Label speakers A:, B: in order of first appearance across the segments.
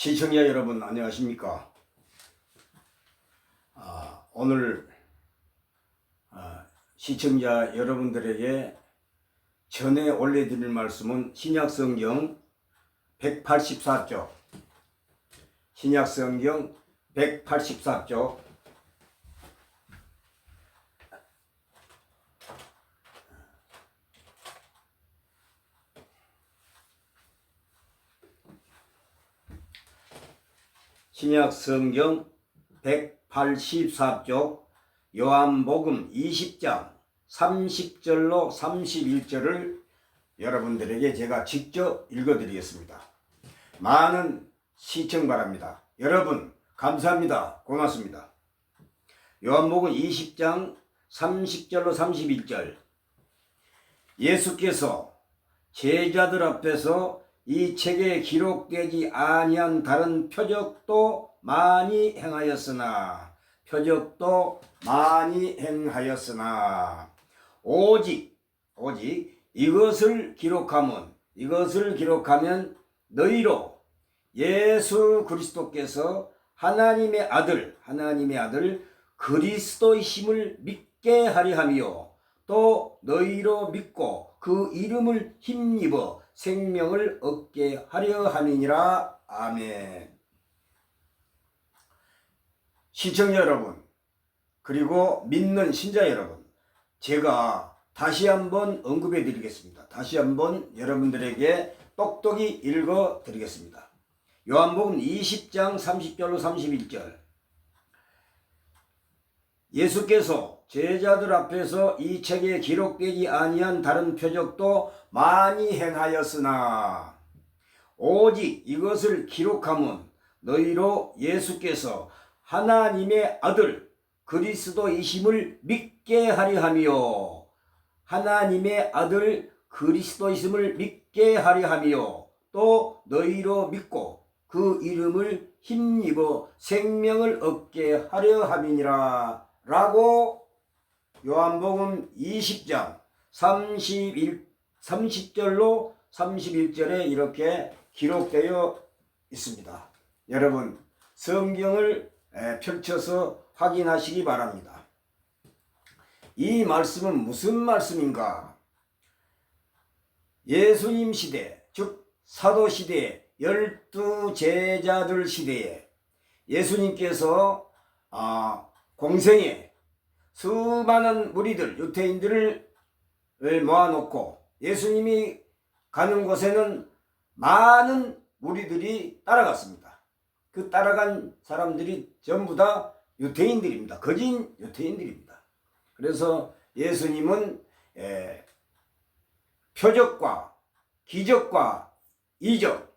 A: 시청자 여러분 안녕하십니까? 오늘 시청자 여러분들에게 전에 올려드릴 말씀은 신약성경 184쪽 신약성경 184쪽 신약성경 184쪽 요한복음 20장 30절로 31절을 여러분들에게 제가 직접 읽어드리겠습니다. 많은 시청 바랍니다. 여러분 감사합니다. 고맙습니다. 요한복음 20장 30절로 31절 예수께서 제자들 앞에서 이 책에 기록되지 아니한 다른 표적도 많이 행하였으나 오직 이것을 기록하면 너희로 예수 그리스도께서 하나님의 아들 그리스도이심을 믿게 하려 하며 또 너희로 믿고 그 이름을 힘입어 생명을 얻게 하려 함이니라. 아멘. 시청자 여러분 그리고 믿는 신자 여러분, 제가 다시 한번 언급해 드리겠습니다. 다시 한번 여러분들에게 똑똑히 읽어 드리겠습니다. 요한복음 20장 30절로 31절 예수께서 제자들 앞에서 이 책에 기록되지 아니한 다른 표적도 많이 행하였으나 오직 이것을 기록하면 너희로 예수께서 하나님의 아들 그리스도이심을 믿게 하려 하며 또 너희로 믿고 그 이름을 힘입어 생명을 얻게 하려 함이니라 라고 요한복음 20장 30절로 31절에 이렇게 기록되어 있습니다. 여러분 성경을 펼쳐서 확인하시기 바랍니다. 이 말씀은 무슨 말씀인가? 예수님 시대, 즉 사도 시대에 12제자들 시대에 예수님께서 공생에 수많은 무리들, 유태인들을 모아놓고 예수님이 가는 곳에는 많은 무리들이 따라갔습니다. 그 따라간 사람들이 전부 다 유태인들입니다. 거진 유태인들입니다. 그래서 예수님은 표적과 기적과 이적,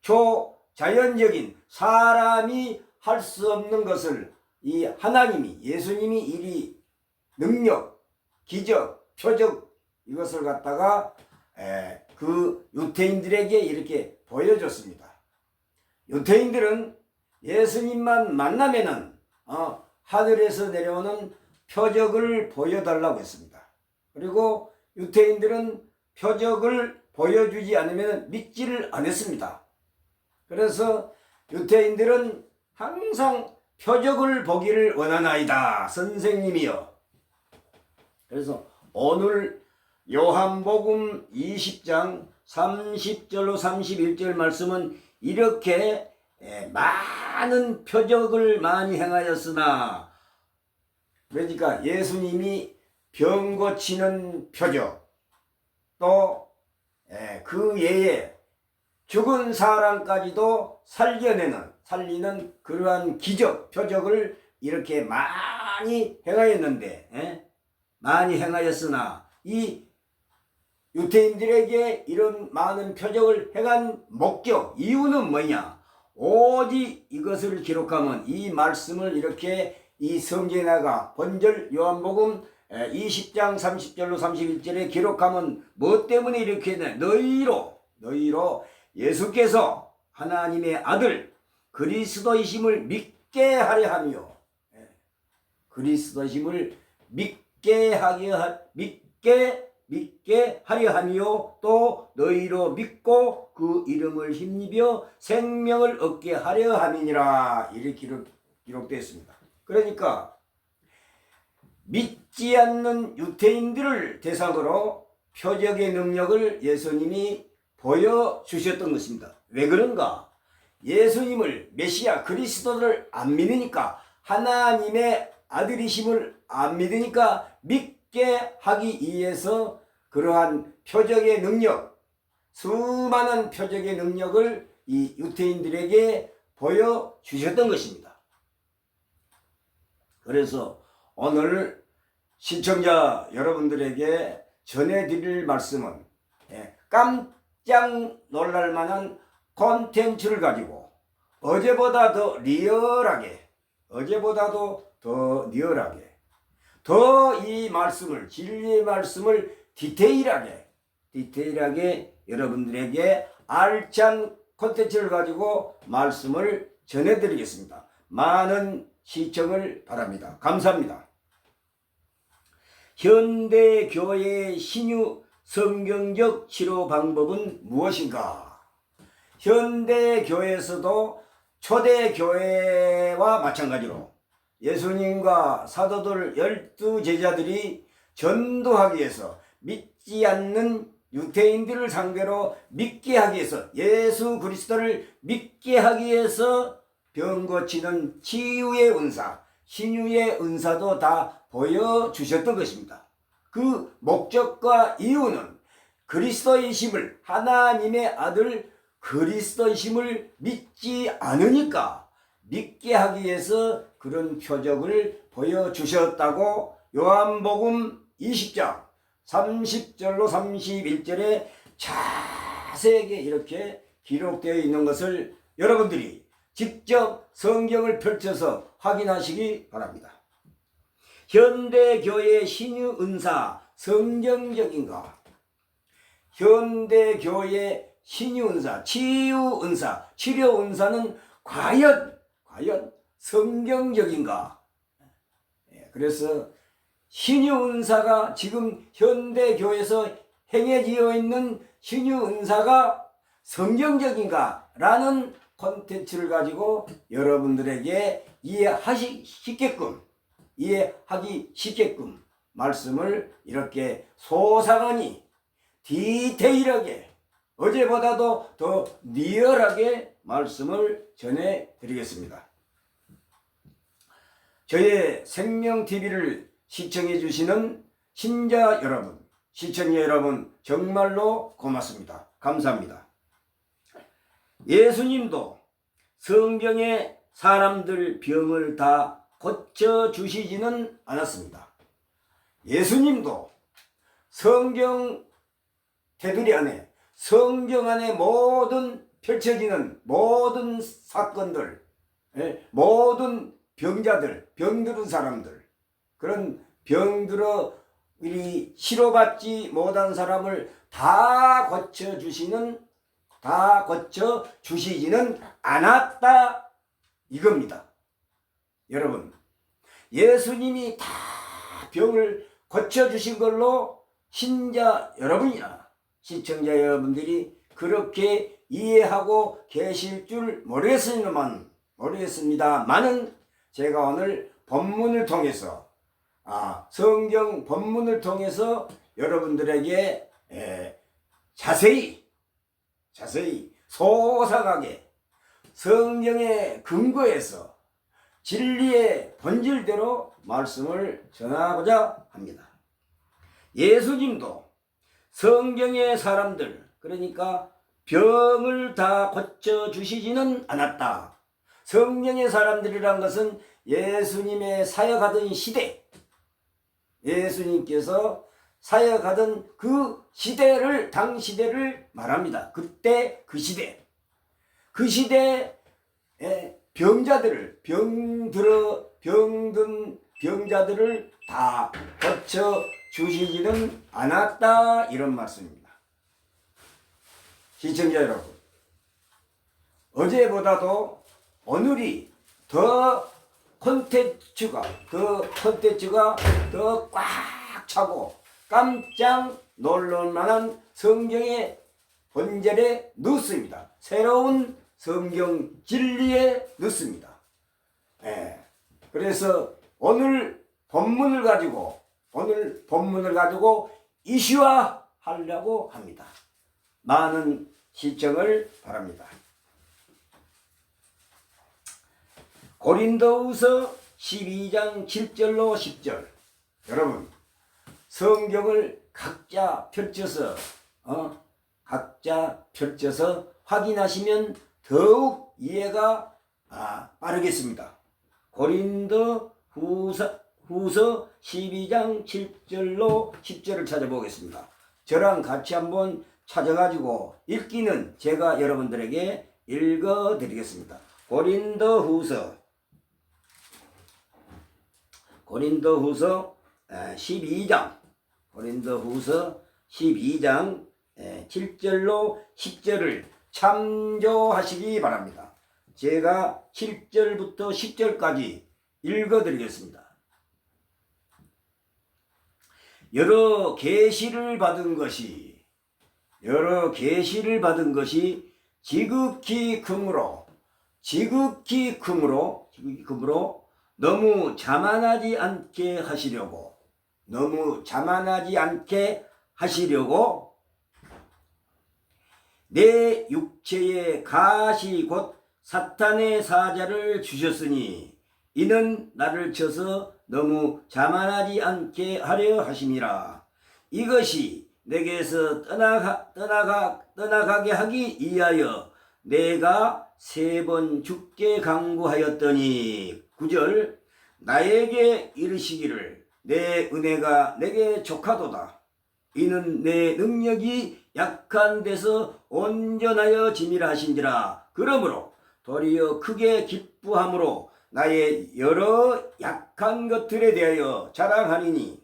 A: 초자연적인 사람이 할 수 없는 것을 이 하나님이, 예수님이 이리 능력, 기적, 표적 이것을 갖다가 그 유태인들에게 이렇게 보여줬습니다. 유태인들은 예수님만 만나면은 하늘에서 내려오는 표적을 보여달라고 했습니다. 그리고 유태인들은 표적을 보여주지 않으면 믿지를 않았습니다. 그래서 유태인들은 항상 표적을 보기를 원하나이다 선생님이여. 그래서 오늘 요한복음 20장 30절로 31절 말씀은 이렇게 많은 표적을 많이 행하였으나, 그러니까 예수님이 병 고치는 표적, 또 그 외에 죽은 사람까지도 살리는 그러한 기적, 표적을 이렇게 많이 행하였는데, 많이 행하였으나 이 유태인들에게 이런 많은 표적을 행한 목적, 이유는 뭐냐? 오직 이것을 기록하면, 이 말씀을 이렇게 이 성경에다가 본절 요한복음 20장 30절로 31절에 기록하면 뭐 때문에 이렇게 했냐? 너희로 예수께서 하나님의 아들 그리스도이심을 믿게 하려 하며, 그리스도이심을 믿게 믿게 하려 함이요 또 너희로 믿고 그 이름을 힘입어 생명을 얻게 하려 함이니라. 이렇게 기록되어 있습니다. 그러니까 믿지 않는 유대인들을 대상으로 표적의 능력을 예수님이 보여주셨던 것입니다. 왜 그런가? 예수님을 메시아 그리스도를 안 믿으니까, 하나님의 아들이심을 안 믿으니까 믿게 하기 위해서 그러한 표적의 능력, 수많은 표적의 능력을 이 유대인들에게 보여주셨던 것입니다. 그래서 오늘 시청자 여러분들에게 전해드릴 말씀은 깜짝 놀랄 만한 콘텐츠를 가지고 어제보다 더 리얼하게, 더 이 말씀을, 진리의 말씀을 디테일하게 여러분들에게 알찬 콘텐츠를 가지고 말씀을 전해드리겠습니다. 많은 시청을 바랍니다. 감사합니다. 현대 교회의 신유 성경적 치료 방법은 무엇인가? 현대 교회에서도 초대 교회와 마찬가지로 예수님과 사도들 12제자들이 전도하기 위해서, 믿지 않는 유대인들을 상대로 믿게 하기 위해서, 예수 그리스도를 믿게 하기 위해서 병 고치는 치유의 은사, 신유의 은사도 다 보여주셨던 것입니다. 그 목적과 이유는 그리스도이심을, 하나님의 아들 그리스도이심을 믿지 않으니까 믿게 하기 위해서 그런 표적을 보여주셨다고 요한복음 20장 30절로 31절에 자세하게 이렇게 기록되어 있는 것을 여러분들이 직접 성경을 펼쳐서 확인하시기 바랍니다. 현대교회의 신유 은사 성경적인가? 현대교회의 신유 은사, 치유 은사, 치료 은사는 과연 성경적인가? 그래서 신유 은사가, 지금 현대교회에서 행해지어 있는 신유 은사가 성경적인가? 라는 콘텐츠를 가지고 여러분들에게 이해하기 쉽게끔 말씀을 이렇게 소상하니 디테일하게, 어제보다도 더 리얼하게 말씀을 전해드리겠습니다. 저의 생명TV를 시청해 주시는 신자 여러분, 시청자 여러분 정말로 고맙습니다. 감사합니다. 예수님도 성경에 사람들 병을 다 고쳐주시지는 않았습니다. 예수님도 성경 테두리 안에, 성경 안에 모든 펼쳐지는 모든 사건들, 모든 병자들, 병들은 사람들, 그런 병들어 치료받지 못한 사람을 다 고쳐주시지는 않았다, 이겁니다. 여러분, 예수님이 다 병을 고쳐주신 걸로 신자 여러분이나 시청자 여러분들이 그렇게 이해하고 계실 줄 모르겠습니다만은 제가 오늘 본문을 통해서, 성경 본문을 통해서 여러분들에게 자세히 소상하게 성경의 근거에서 진리의 본질대로 말씀을 전하고자 합니다. 예수님도 성경의 사람들, 그러니까 병을 다 고쳐주시지는 않았다. 성경의 사람들이란 것은 예수님의 사역하던 시대, 예수님께서 사역하던 그 시대를, 당시대를 말합니다. 그때 그 시대에 병자들을, 병든 병자들을 다 고쳐주시지는 않았다, 이런 말씀입니다. 시청자 여러분, 어제보다도 오늘이 더 콘텐츠가 더 꽉 차고 깜짝 놀랄만한 성경의 본절에 넣습니다. 새로운 성경 진리에 넣습니다. 예. 그래서 오늘 본문을 가지고 이슈화 하려고 합니다. 많은 시청을 바랍니다. 고린도후서 12장 7절로 10절. 여러분, 성경을 각자 펼쳐서 확인하시면 더욱 이해가 빠르겠습니다. 고린도후서 12장 7절로 10절을 찾아보겠습니다. 저랑 같이 한번 찾아가지고 읽기는 제가 여러분들에게 읽어드리겠습니다. 고린도후서 12장 7절로 10절을 참조하시기 바랍니다. 제가 7절부터 10절까지 읽어드리겠습니다. 여러 계시를 받은 것이 지극히 크므로 너무 자만하지 않게 하시려고 내 육체의 가시 곧 사탄의 사자를 주셨으니 이는 나를 쳐서 너무 자만하지 않게 하려 하심이라. 이것이 내게서 떠나가게 하기 위하여 내가 3번 죽게 강구하였더니 9절 나에게 이르시기를 내 은혜가 내게 족하도다. 이는 내 능력이 약한 데서 온전하여 짐이라 하신지라. 그러므로 도리어 크게 기뻐함으로 나의 여러 약한 것들에 대하여 자랑하리니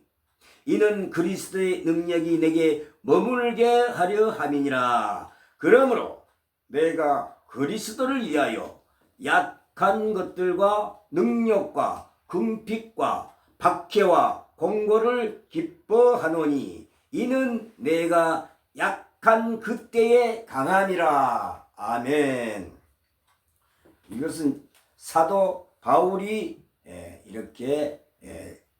A: 이는 그리스도의 능력이 내게 머물게 하려 함이니라. 그러므로 내가 그리스도를 위하여 약한 것들과 능력과 궁핍과 박해와 공고를 기뻐하노니 이는 내가 약한 그때에 강함이라. 아멘. 이것은 사도 바울이 이렇게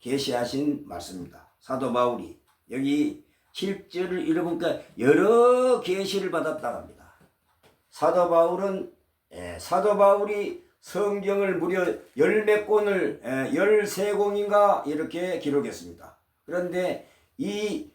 A: 계시하신 말씀입니다. 사도 바울이 여기 7절을 읽어보니까 여러 계시를 받았다고 합니다. 사도 바울이 성경을 무려 10몇 권을 13권인가 이렇게 기록했습니다. 그런데 이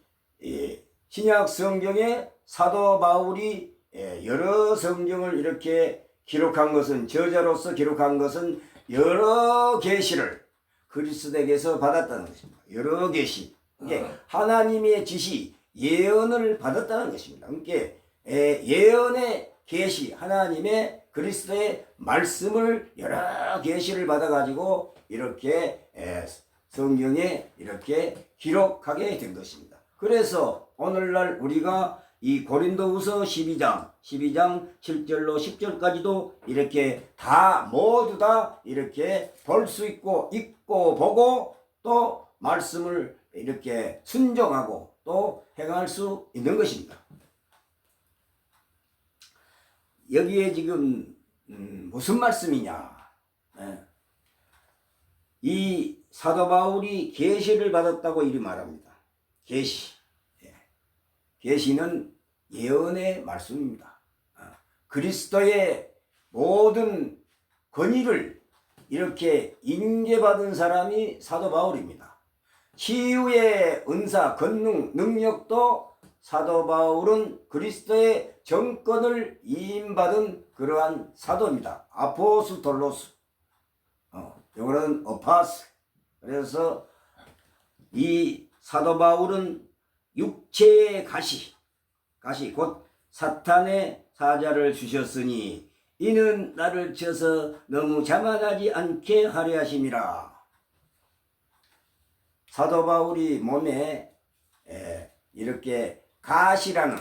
A: 신약 성경에 사도 바울이 여러 성경을 이렇게 기록한 것은, 저자로서 기록한 것은 여러 계시를 그리스도에게서 받았다는 것입니다. 여러 계시. 그러니까 하나님의 지시, 예언을 받았다는 것입니다. 그러니까 예언의 계시, 하나님의 그리스도의 말씀을 여러 계시를 받아가지고 이렇게 성경에 이렇게 기록하게 된 것입니다. 그래서 오늘날 우리가 이 고린도후서 12장 7절로 10절까지도 이렇게 모두 다 이렇게 볼 수 있고 읽고 보고 또 말씀을 이렇게 순종하고 또 행할 수 있는 것입니다. 여기에 지금 무슨 말씀이냐? 이 사도 바울이 계시를 받았다고 이리 말합니다. 계시는 예언의 말씀입니다. 그리스도의 모든 권위를 이렇게 인계받은 사람이 사도 바울입니다. 치유의 은사, 권능, 능력도 사도 바울은 그리스도의 정권을 이임받은 그러한 사도입니다. 아포스톨로스, 이거는 어파스. 그래서 이 사도 바울은 육체의 가시 곧 사탄의 사자를 주셨으니 이는 나를 쳐서 너무 자만하지 않게 하려 하심이라. 사도 바울이 몸에 이렇게 가시라는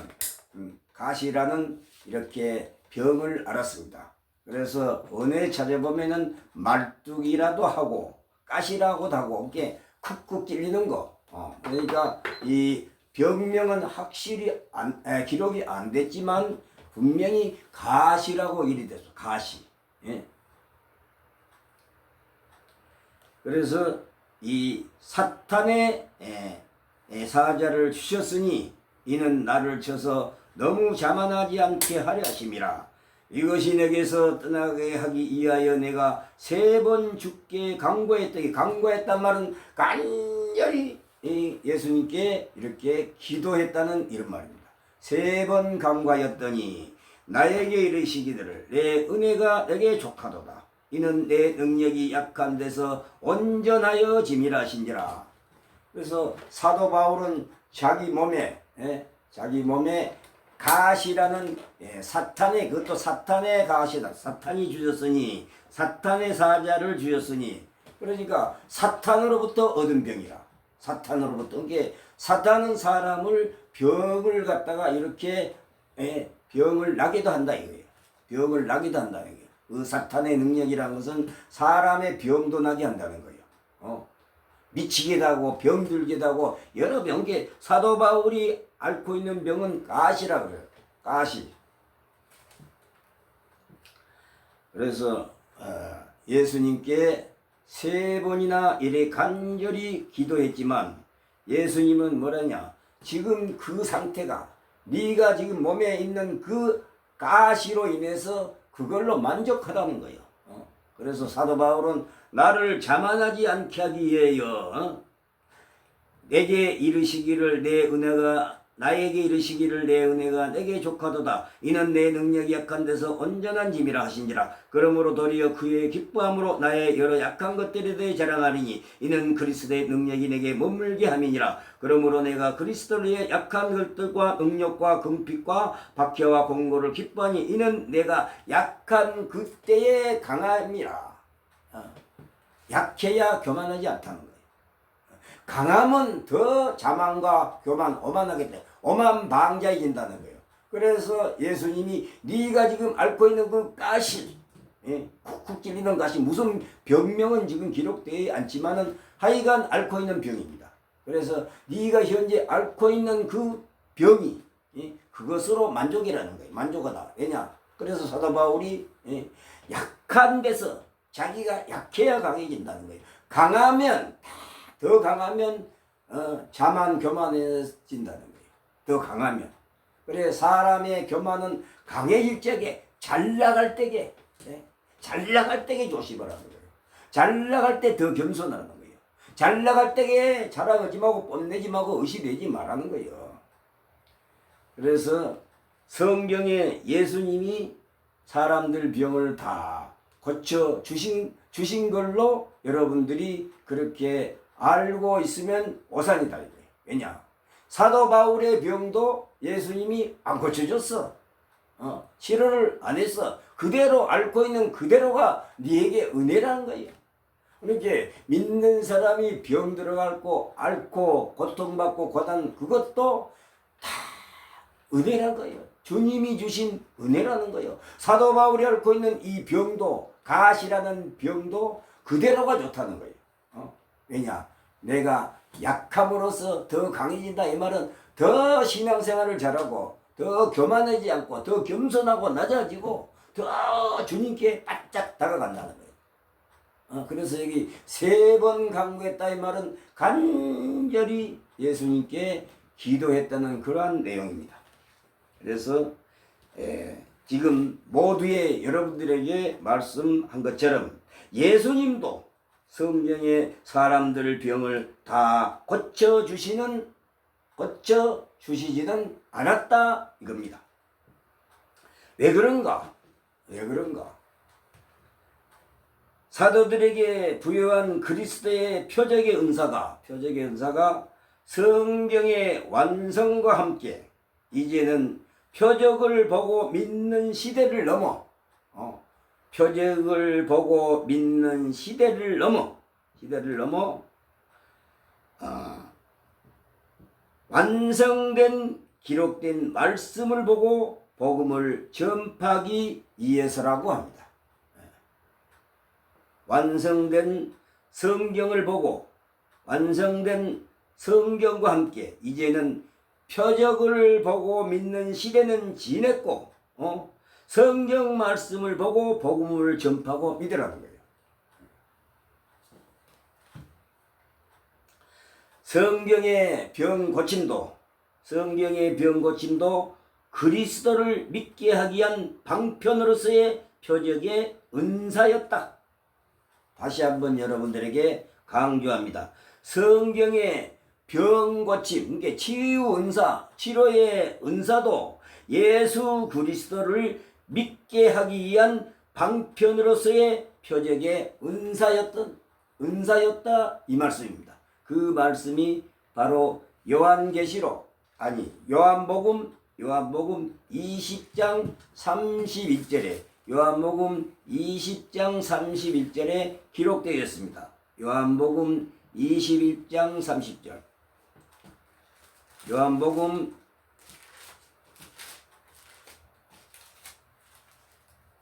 A: 이렇게 병을 앓았습니다. 그래서 언어에 찾아보면은 말뚝이라도 하고 가시라고도 하고 이렇게 쿡쿡 찔리는 거, 그러니까 이 병명은 확실히 기록이 안 됐지만 분명히 가시라고 일이 됐어. 가시. 예. 그래서 이 사탄의 사자를 주셨으니 이는 나를 쳐서 너무 자만하지 않게 하려 하심이라. 이것이 내게서 떠나게 하기 위하여 내가 3번 죽게 강구했더니, 강구했단 말은 간절히 예수님께 이렇게 기도했다는 이런 말입니다. 3번 강구하였더니 나에게 이르시기를 내 은혜가 내게 족하도다. 이는 내 능력이 약한 데서 온전하여 짐이라 하신지라. 그래서 사도 바울은 자기 몸에 가시라는 사탄의, 그것도 사탄의 가시다. 사탄이 주셨으니, 사탄의 사자를 주셨으니, 그러니까 사탄으로부터 얻은 병이라. 사탄으로부터. 이게 사탄은 사람을 병을 갖다가 이렇게 병을 나게도 한다 이거예요. 병을 나게도 한다 이거예요. 그 사탄의 능력이라는 것은 사람의 병도 나게 한다는 거예요. 미치게 하고 병들게 하고 여러 병. 게 사도 바울이 앓고 있는 병은 가시라 그래요. 가시. 그래서 예수님께 3번이나 이래 간절히 기도했지만 예수님은 뭐라냐, 지금 그 상태가 네가 지금 몸에 있는 그 가시로 인해서 그걸로 만족하라는 거예요. 그래서 사도 바울은 나를 자만하지 않게 하기 위하여 내게 이르시기를 내 은혜가 나에게 이르시기를 내 은혜가 내게 족하도다. 이는 내 능력이 약한 데서 온전한 짐이라 하신지라. 그러므로 도리어 그의 기뻐함으로 나의 여러 약한 것들에 대해 자랑하리니 이는 그리스도의 능력이 내게 머물게 함이니라. 그러므로 내가 그리스도를 위해 약한 것들과 능력과 금빛과 박해와 공고를 기뻐하니 이는 내가 약한 그때에 강함이라. 약해야 교만하지 않다는 거예요. 강함은 더 자만과 교만, 오만하기 때문에 오만방자해진다는 거예요. 그래서 예수님이 네가 지금 앓고 있는 그 가시, 쿡쿡 찔리는 가시, 무슨 병명은 지금 기록되지 않지만은 하여간 앓고 있는 병입니다. 그래서 네가 현재 앓고 있는 그 병이 그것으로 만족이라는 거예요. 만족하다. 왜냐? 그래서 사도 바울이 약한 데서 자기가 약해야 강해진다는 거예요. 강하면 더 강하면 자만 교만해진다는 거예요. 더 강하면. 그래 사람의 교만은 강해질 적에 잘 나갈 때게 잘 나갈 때게 조심하라는 거예요. 잘 나갈 때 더 겸손하는 거예요. 잘 나갈 때게 자랑하지 말고 뽐내지 말고 의심하지 말라는 거예요. 그래서 성경에 예수님이 사람들 병을 다 고쳐 주신 걸로 여러분들이 그렇게 알고 있으면 오산이다. 왜냐? 사도 바울의 병도 예수님이 안 고쳐줬어. 치료를 안 했어. 그대로 앓고 있는 그대로가 네에게 은혜라는 거예요. 그렇게 믿는 사람이 병 들어가고 앓고 고통받고 고난, 그것도 다 은혜라는 거예요. 주님이 주신 은혜라는 거예요. 사도 바울이 앓고 있는 이 병도, 가시라는 병도 그대로가 좋다는 거예요. 왜냐? 내가 약함으로써 더 강해진다. 이 말은 더 신앙생활을 잘하고 더 교만하지 않고 더 겸손하고 낮아지고 더 주님께 바짝 다가간다는 거예요. 그래서 여기 3번 간구했다 이 말은 간절히 예수님께 기도했다는 그러한 내용입니다. 그래서 지금 모두의 여러분들에게 말씀한 것처럼 예수님도 성경의 사람들 병을 다 고쳐주시지는 않았다 이겁니다. 왜 그런가? 사도들에게 부여한 그리스도의 표적의 은사가 성경의 완성과 함께 이제는 표적을 보고 믿는 시대를 넘어 완성된 기록된 말씀을 보고 복음을 전파하기 위해서라고 합니다. 완성된 성경을 보고 완성된 성경과 함께 이제는 표적을 보고 믿는 시대는 지냈고 성경 말씀을 보고 복음을 전파하고 믿으라는 거예요. 성경의 병 고침도 그리스도를 믿게 하기 위한 방편으로서의 표적의 은사였다. 다시 한번 여러분들에게 강조합니다. 성경의 병 고침, 그러니까 치유 은사, 치료의 은사도 예수 그리스도를 믿게 하기 위한 방편으로서의 표적의 은사였다 이 말씀입니다. 그 말씀이 바로 요한복음 20장 31절에 요한복음 20장 31절에 기록되어 있습니다. 요한복음 21장 30절. 요한복음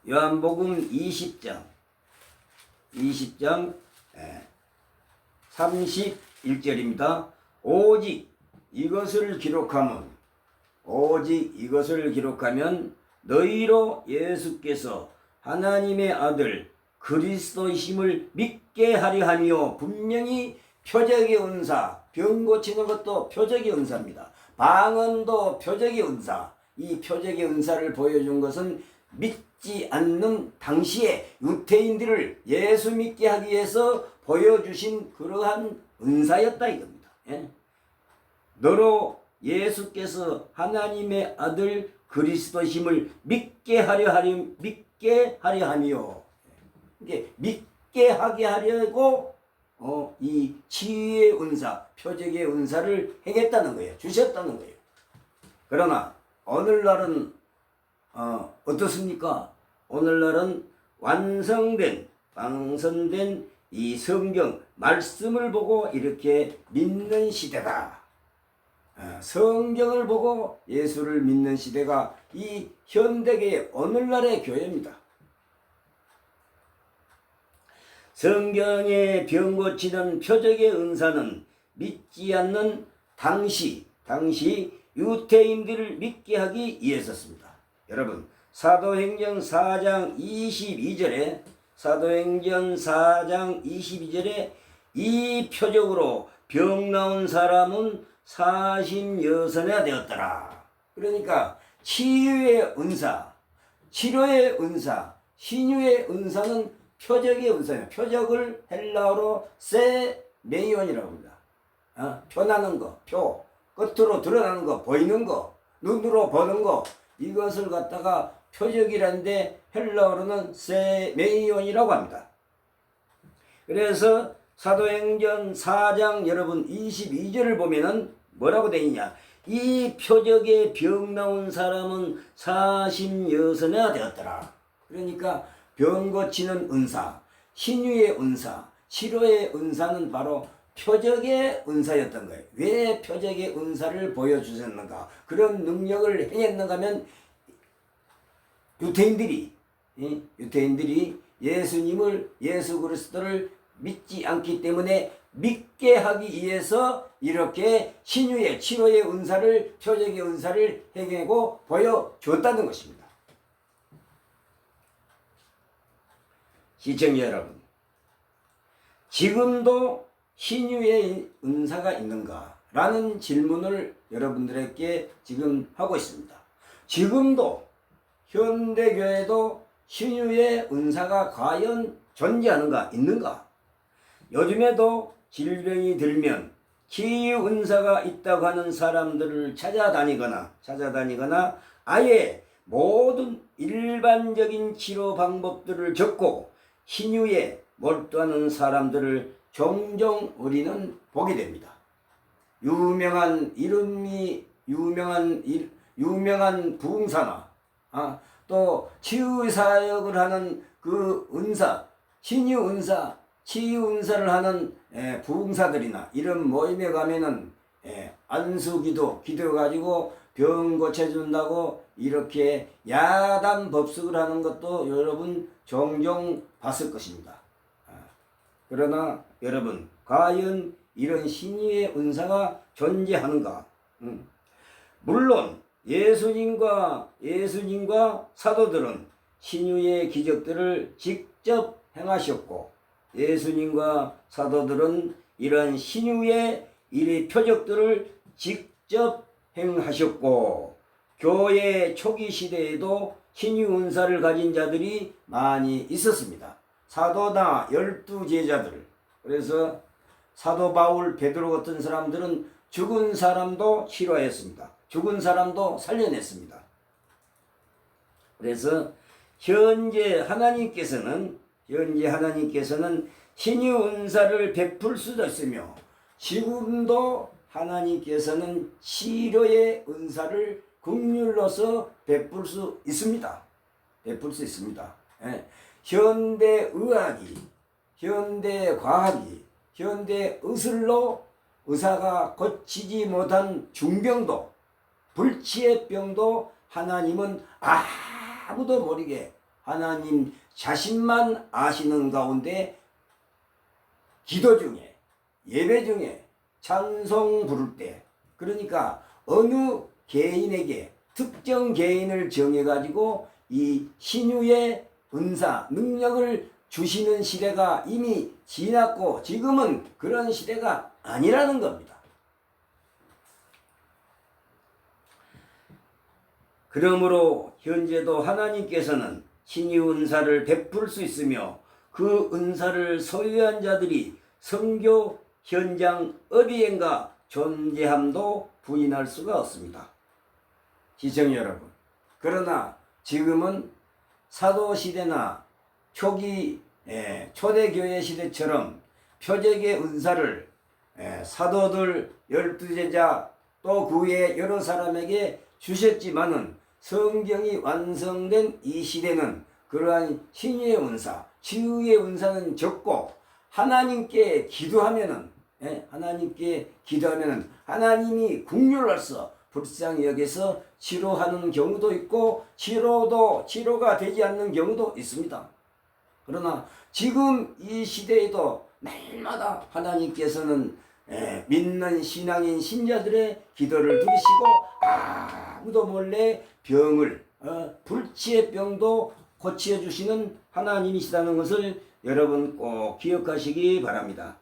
A: 20장 31절입니다. 오직 이것을 기록하면 너희로 예수께서 하나님의 아들 그리스도이심을 믿게 하려 하며, 분명히 표적의 은사, 병 고치는 것도 표적의 은사입니다. 방언도 표적의 은사. 이 표적의 은사를 보여준 것은 믿지 않는 당시에 유태인들을 예수 믿게 하기 위해서 보여주신 그러한 은사였다 이겁니다. 예? 너로 예수께서 하나님의 아들 그리스도심을 믿게 하려 하며, 이게 믿게 하게 하려고 이 치유의 은사, 표적의 은사를 행했다는 거예요. 주셨다는 거예요. 그러나 오늘날은 어떻습니까? 오늘날은 완성된 이 성경 말씀을 보고 이렇게 믿는 시대다. 성경을 보고 예수를 믿는 시대가 이 현대계의 오늘날의 교회입니다. 성경의 병 고치는 표적의 은사는 믿지 않는 당시 유태인들을 믿게 하기 위해서였습니다. 여러분, 사도행전 4장 22절에 이 표적으로 병 나온 사람은 46이나 되었더라. 그러니까 치유의 은사, 치료의 은사, 신유의 은사는 표적의 은사예요. 표적을 헬라어로 세메이온이라고 합니다. 표나는 거, 끝으로 드러나는 거, 보이는 거, 눈으로 보는 거, 이것을 갖다가 표적이라는데 헬라어로는 세메이온이라고 합니다. 그래서 사도행전 4장 여러분 22절을 보면은 뭐라고 되어 있냐? 이 표적에 병 나온 사람은 46이나 되었더라. 그러니까 병 고치는 은사, 신유의 은사, 치료의 은사는 바로 표적의 은사였던 거예요. 왜 표적의 은사를 보여주셨는가? 그런 능력을 행했는가 하면 유태인들이 예수 그리스도를 믿지 않기 때문에 믿게 하기 위해서 이렇게 신유의 치료의 은사를, 표적의 은사를 행하고 보여줬다는 것입니다. 시청자 여러분, 지금도 신유의 은사가 있는가? 라는 질문을 여러분들에게 지금 하고 있습니다. 지금도 현대교회도 신유의 은사가 과연 존재하는가? 있는가? 요즘에도 질병이 들면 치유 은사가 있다고 하는 사람들을 찾아다니거나 아예 모든 일반적인 치료 방법들을 적고 신유에 몰두하는 사람들을 종종 우리는 보게 됩니다. 유명한 부흥사나 또 치유 사역을 하는 그 은사, 신유 은사, 치유 은사를 하는 부흥사들이나 이런 모임에 가면은 안수기도 기도해가지고 병 고쳐준다고 이렇게 야단 법석을 하는 것도 여러분 종종 봤을 것입니다. 그러나 여러분, 과연 이런 신유의 은사가 존재하는가? 물론 예수님과 사도들은 신유의 기적들을 직접 행하셨고, 예수님과 사도들은 이러한 신유의 이 표적들을 직접 행하셨고, 교회 초기 시대에도 신유 은사를 가진 자들이 많이 있었습니다. 사도나 12제자들, 그래서 사도 바울, 베드로 같은 사람들은 죽은 사람도 치료하였습니다. 죽은 사람도 살려냈습니다. 그래서 현재 하나님께서는 신유 은사를 베풀 수도 있으며, 지금도 하나님께서는 치료의 은사를 긍휼로서 베풀 수 있습니다. 예. 현대 의학이, 현대 과학이, 현대 의술로 의사가 고치지 못한 중병도, 불치의 병도 하나님은 아무도 모르게 하나님 자신만 아시는 가운데 기도 중에, 예배 중에, 찬송 부를 때, 그러니까 어느 개인에게 특정 개인을 정해가지고 이 신유의 은사, 능력을 주시는 시대가 이미 지났고, 지금은 그런 시대가 아니라는 겁니다. 그러므로 현재도 하나님께서는 신유 은사를 베풀 수 있으며, 그 은사를 소유한 자들이 선교 현장 어디엔가 존재함도 부인할 수가 없습니다. 시청 여러분, 그러나 지금은 사도시대나 초기 초대교회 시대처럼 표적의 은사를 사도들 12제자 또 그 외 여러 사람에게 주셨지만은, 성경이 완성된 이 시대는 그러한 신유의 은사, 치유의 은사는 적고, 하나님께 기도하면은 하나님이 긍휼로서 불쌍히 여겨서 치료하는 경우도 있고, 치료가 되지 않는 경우도 있습니다. 그러나 지금 이 시대에도 날마다 하나님께서는 믿는 신앙인 신자들의 기도를 들으시고, 아무도 몰래 병을, 불치의 병도 고쳐주시는 하나님이시다는 것을 여러분 꼭 기억하시기 바랍니다.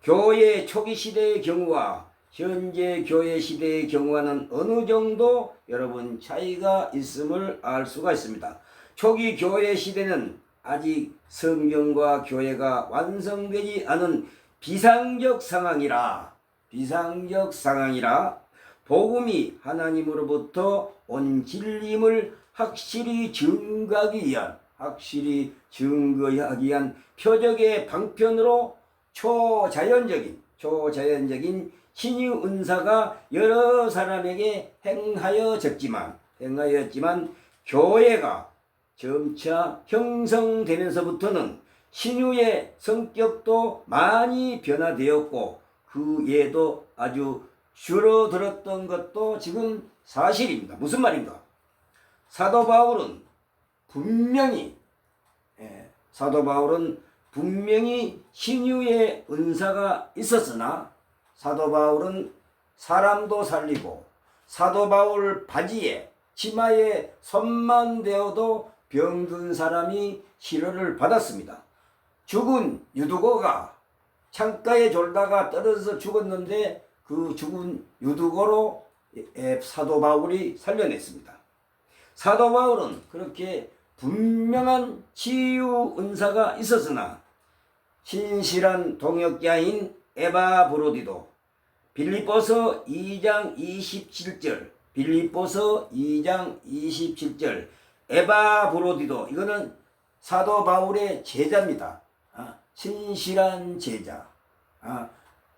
A: 교회 초기 시대의 경우와 현재 교회 시대의 경우와는 어느 정도 여러분 차이가 있음을 알 수가 있습니다. 초기 교회 시대는 아직 성경과 교회가 완성되지 않은 비상적 상황이라 복음이 하나님으로부터 온 진리임을 확실히 증거하기 위한 표적의 방편으로 초자연적인 신유 은사가 여러 사람에게 행하여졌지만 교회가 점차 형성되면서부터는 신유의 성격도 많이 변화되었고, 그 예도 아주 줄어들었던 것도 지금 사실입니다. 무슨 말인가? 사도 바울은 분명히 신유의 은사가 있었으나, 사도 바울은 사람도 살리고, 사도 바울 바지에 치마에 손만 대어도 병든 사람이 치료를 받았습니다. 죽은 유두고가 창가에 졸다가 떨어져서 죽었는데, 그 죽은 유두고로 사도 바울이 살려냈습니다. 사도 바울은 그렇게 분명한 치유 은사가 있었으나, 신실한 동역자인 에바브로디도 빌립보서 2장 27절 에바브로디도, 이거는 사도 바울의 제자입니다. 신실한 제자,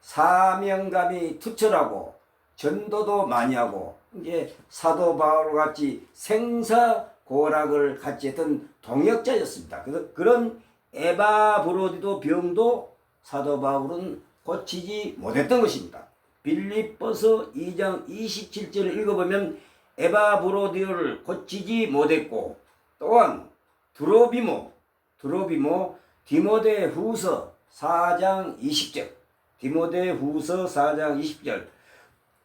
A: 사명감이 투철하고 전도도 많이 하고, 이제 사도 바울 같이 생사고락을 같이 했던 동역자였습니다. 그런 에바브로디도 병도 사도 바울은 고치지 못했던 것입니다. 빌립보서 2장 27절을 읽어보면 에바브로디오를 고치지 못했고, 또한 드로비모 디모데 후서 4장 20절 디모데후서 4장 20절.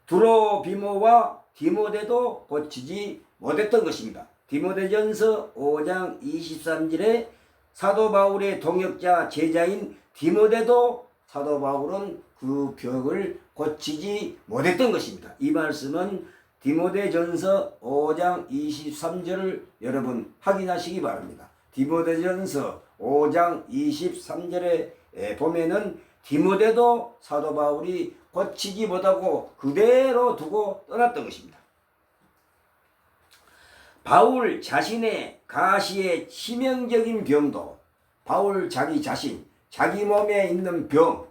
A: 두로비모와 디모데도 고치지 못했던 것입니다. 디모데전서 5장 23절에 사도 바울의 동역자 제자인 디모데도 사도 바울은 그 벽을 고치지 못했던 것입니다. 이 말씀은 디모데전서 5장 23절을 여러분 확인하시기 바랍니다. 디모데전서 5장 23절에 보면은 디모데도 사도 바울이 고치지 못하고 그대로 두고 떠났던 것입니다. 바울 자신의 가시의 치명적인 병도 바울 자기 자신, 자기 몸에 있는 병,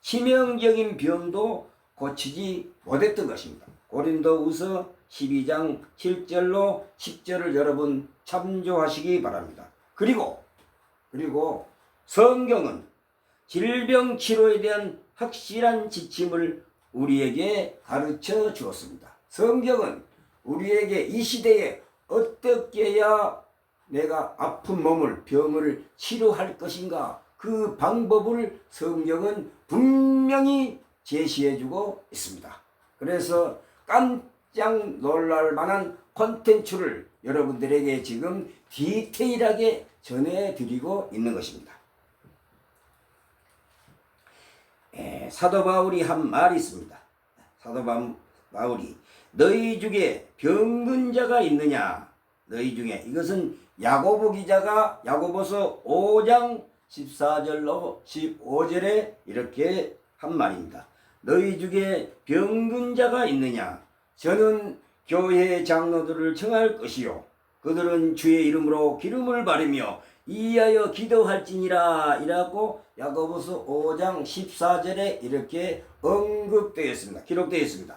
A: 치명적인 병도 고치지 못했던 것입니다. 고린도후서 12장 7절로 10절을 여러분 참조하시기 바랍니다. 그리고 성경은 질병 치료에 대한 확실한 지침을 우리에게 가르쳐 주었습니다. 성경은 우리에게 이 시대에 어떻게 해야 내가 아픈 몸을, 병을 치료할 것인가, 그 방법을 성경은 분명히 제시해 주고 있습니다. 그래서 깜짝 놀랄 만한 콘텐츠를 여러분들에게 지금 디테일하게 전해드리고 있는 것입니다. 사도 바울이 한 말이 있습니다. 사도 바울이 너희 중에 병든 자가 있느냐? 너희 중에, 이것은 야고보 기자가 야고보서 5장 14절로 15절에 이렇게 한 말입니다. 너희 중에 병든 자가 있느냐? 저는 교회 장로들을 청할 것이요 그들은 주의 이름으로 기름을 바르며 이하여 기도할지니라. 이라고 야고보서 5장 14절에 이렇게 언급되어 있습니다. 기록되어 있습니다.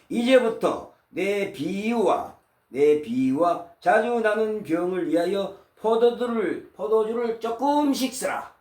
A: 이제부터 내 비유와 자주 나는 병을 위하여 포도주를 조금씩 쓰라.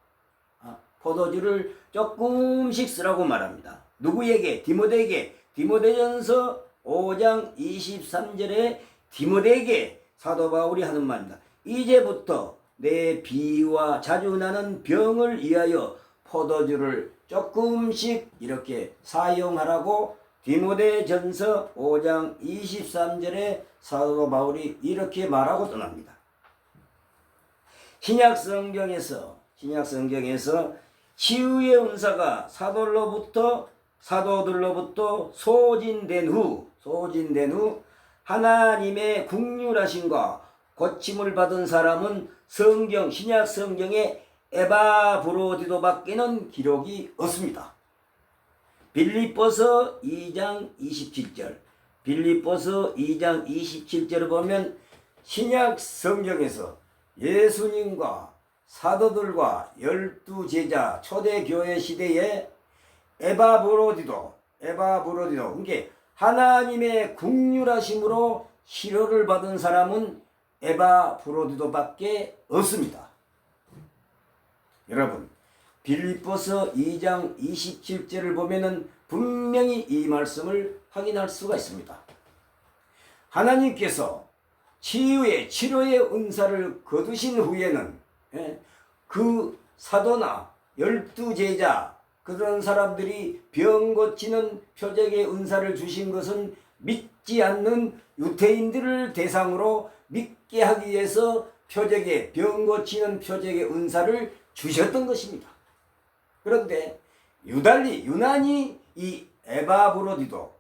A: 포도주를 조금씩 쓰라고 말합니다. 누구에게? 디모데에게. 디모데전서 5장 23절에 디모데에게 사도 바울이 하는 말입니다. 이제부터 내 비유와 자주 나는 병을 위하여 포도주를 조금씩 이렇게 사용하라고 디모데전서 5장 23절에 사도 바울이 이렇게 말하고 떠납니다. 신약 성경에서 치유의 은사가 사도들로부터 소진된 후 하나님의 긍휼하심과 고침을 받은 사람은 신약 성경에 에바브로디도밖에는 기록이 없습니다. 빌립보서 2장 27절을 보면 신약 성경에서 예수님과 사도들과 12제자 초대교회 시대에 에바브로디도 그러니까 하나님의 긍휼하심으로 치료를 받은 사람은 에바브로디도밖에 없습니다. 여러분, 빌립보서 2장 27절을 보면은 분명히 이 말씀을 확인할 수가 있습니다. 하나님께서 치료의 은사를 거두신 후에는 그 사도나 12제자 그런 사람들이 병 고치는 표적의 은사를 주신 것은 믿지 않는 유대인들을 대상으로 믿게 하기 위해서 병 고치는 표적의 은사를 주셨던 것입니다. 그런데 유난히 이 에바브로디도,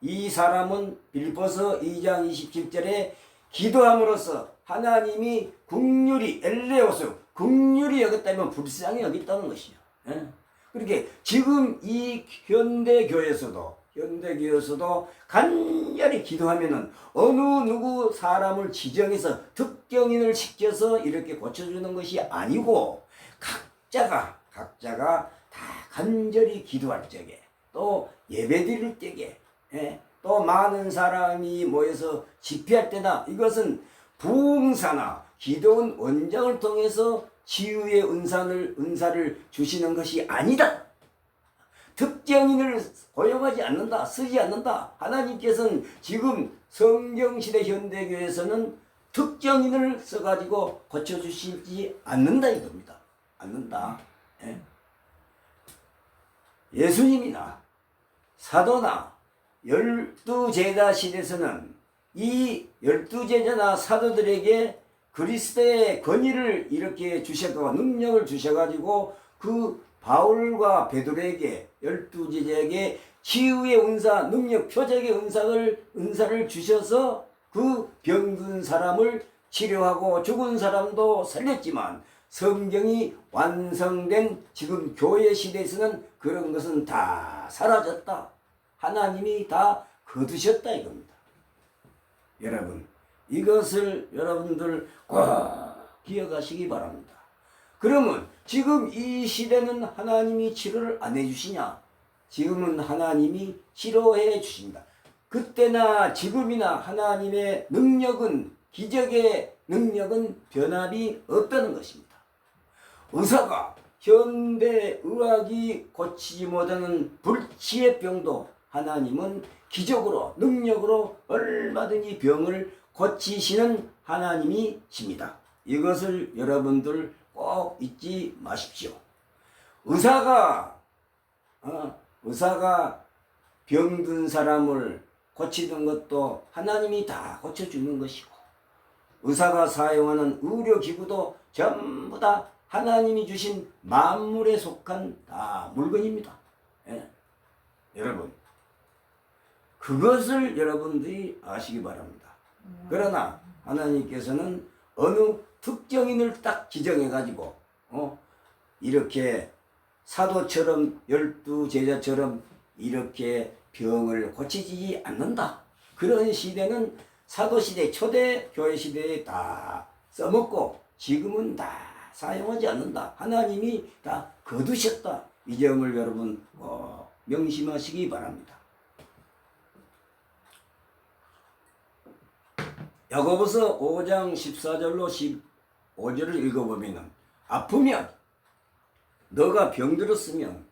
A: 이 사람은 빌립보서 2장 27절에 기도함으로써 하나님이 긍휼히 여겼다면 불쌍히 여겼다는 것이요. 그렇게 지금 이 현대교회에서도 간절히 기도하면은 누구 사람을 지정해서 특정인을 시켜서 이렇게 고쳐주는 것이 아니고 각자가 다 간절히 기도할 적에, 또 예배드릴 때에, 또 많은 사람이 모여서 집회할 때나, 이것은 부흥사나 기도원 원장을 통해서 치유의 은사를 주시는 것이 아니다. 특정인을 고용하지 않는다, 쓰지 않는다. 하나님께서는 지금 성경시대 현대교회에서는 특정인을 써가지고 고쳐주시지 않는다 이겁니다. 않는다. 예수님이나 사도나 12제자 시대에서는 이 12제자나 사도들에게 그리스도의 권위를 이렇게 주셨고 능력을 주셔가지고 그 바울과 베드로에게 12제자에게 치유의 은사, 능력, 표적의 은사를 주셔서 그 병든 사람을 치료하고 죽은 사람도 살렸지만 성경이 완성된 지금 교회 시대에서는 그런 것은 다 사라졌다. 하나님이 다 거두셨다 이겁니다. 여러분, 이것을 여러분들 꼭 기억하시기 바랍니다. 그러면 지금 이 시대는 하나님이 치료를 안 해주시냐? 지금은 하나님이 치료해 주신다. 그때나 지금이나 하나님의 능력은, 기적의 능력은 변함이 없다는 것입니다. 의사가 현대 의학이 고치지 못하는 불치의 병도 하나님은 기적으로, 능력으로 얼마든지 병을 고치시는 하나님이십니다. 이것을 여러분들 꼭 잊지 마십시오. 의사가 병든 사람을 고치는 것도 하나님이 다 고쳐주는 것이고, 의사가 사용하는 의료기구도 전부 다 하나님이 주신 만물에 속한 다 물건입니다. 예. 여러분, 그것을 여러분들이 아시기 바랍니다. 그러나 하나님께서는 어느 특정인을 딱 지정해가지고 이렇게 사도처럼 12제자처럼 이렇게 병을 고치지 않는다. 그런 시대는 사도시대, 초대교회 시대에 다 써먹고 지금은 다 사용하지 않는다. 하나님이 다 거두셨다. 이 점을 여러분 명심하시기 바랍니다. 야고보서 5장 14절로 15절을 읽어보면 아프면 너가 병들었으면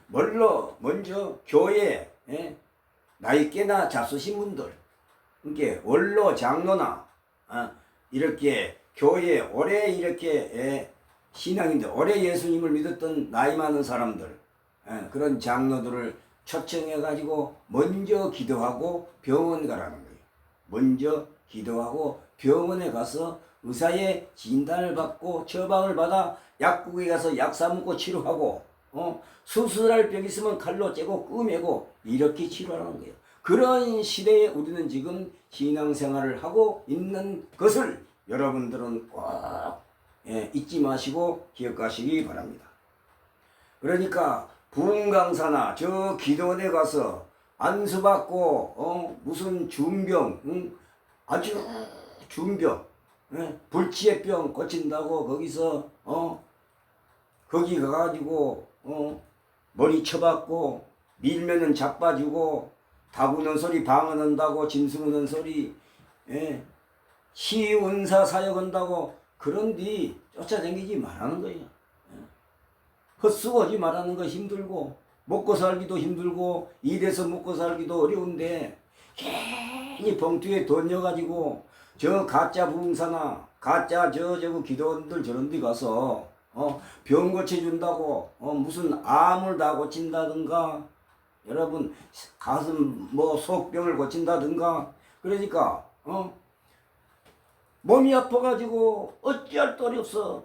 A: 먼저 교회에 나이 꽤나 잡수신 분들, 이렇게 원로 장로나 이렇게 교회에 오래 이렇게 신앙인들, 오래 예수님을 믿었던 나이 많은 사람들, 그런 장로들을 초청해 가지고 먼저 기도하고 병원 가라는 거예요. 먼저 기도하고 병원에 가서 의사의 진단을 받고 처방을 받아 약국에 가서 약 사 먹고 치료하고 수술할 병 있으면 칼로 째고 끄매고 이렇게 치료하는 거예요. 그런 시대에 우리는 지금 신앙생활을 하고 있는 것을 여러분들은 꼭 잊지 마시고 기억하시기 바랍니다. 그러니까 부흥강사나 저 기도원에 가서 안수받고 무슨 중병, 아주 중병, 불치의 병 고친다고 거기서 거기 가가지고 머리 쳐박고 밀면은 자빠지고 다구는 소리 방언한다고 짐승하는 소리, 시운사 사역한다고 그런 뒤 쫓아다니지 말라는 거예요. 헛수고하지 말라는 거 힘들고 먹고 살기도 힘들고 일해서 먹고 살기도 어려운데 괜히 봉투에 돈 넣어가지고 저 가짜 부흥사나 가짜 저 기도원들 저런 데 가서 병 고쳐준다고 무슨 암을 다 고친다든가 여러분 가슴 속병을 고친다든가 그러니까 몸이 아파가지고 어찌할 도리 없어.